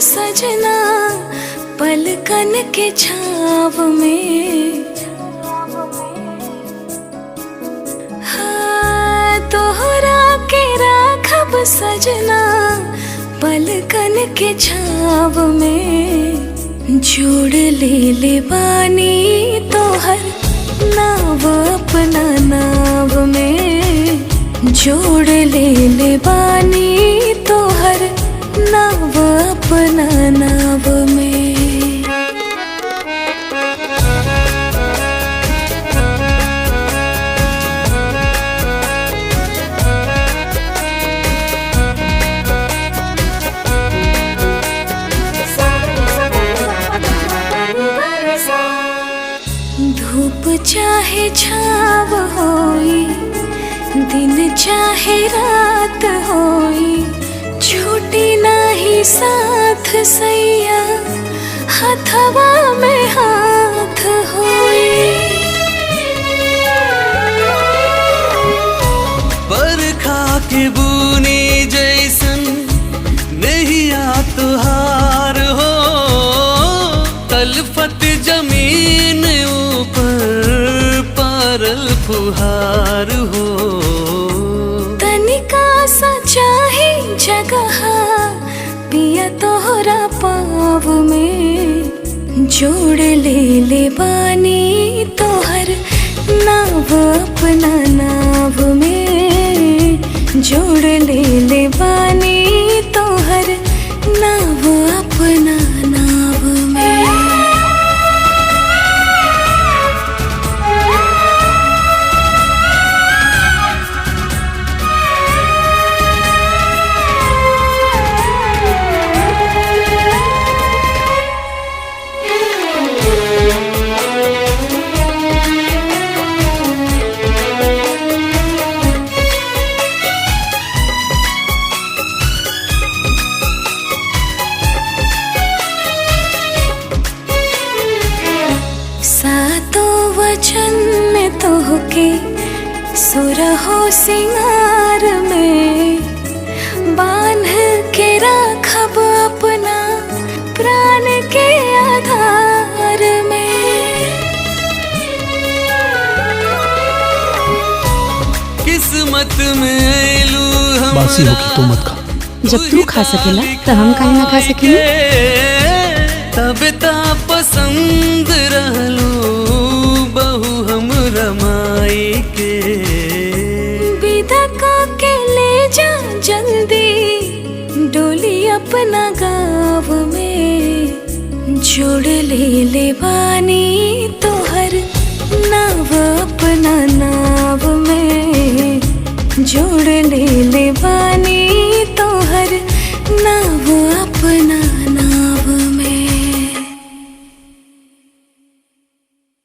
सजना पलकन के छाव में। हाँ तोहरा के राखब सजना पलकन के छाव में। जोड़ ले बानी तोहर नाव अपना नाव में। जोड़ ले बानी तोहर नाव अपना नाव में। धूप चाहे छाव होई दिन चाहे रात होई छूटी नाही साथ सैया हथवा में हाथ होई। बरखा के बूनी जैसन नैया तुहार हो। तलफत जमीन ऊपर पारल फुहार हो। तनिका सा चाहे जगह पिया तोहरा पाव में। जोड़ ले बानी तोहर नाव अपना नाव में। जोड़ ले बानी तोहर नाव अपना नाव में। सातों वचन में तोहके सुरहो सिंगार में। बांध के राखब अपना प्राण के आधार में। किस्मत में ऐलू बासी होगी तो मत खा। जब तू खा सकेला तो हम काहे ना खा सकेला। तब ता पसंद रहलू बहु हम रमाई के। विदा के ले जा जल्दी डोली अपना गाँव में। जोड़ ले बानी तोहर नाव अपना नाव में। जोड़ ले बानी तोहर नाव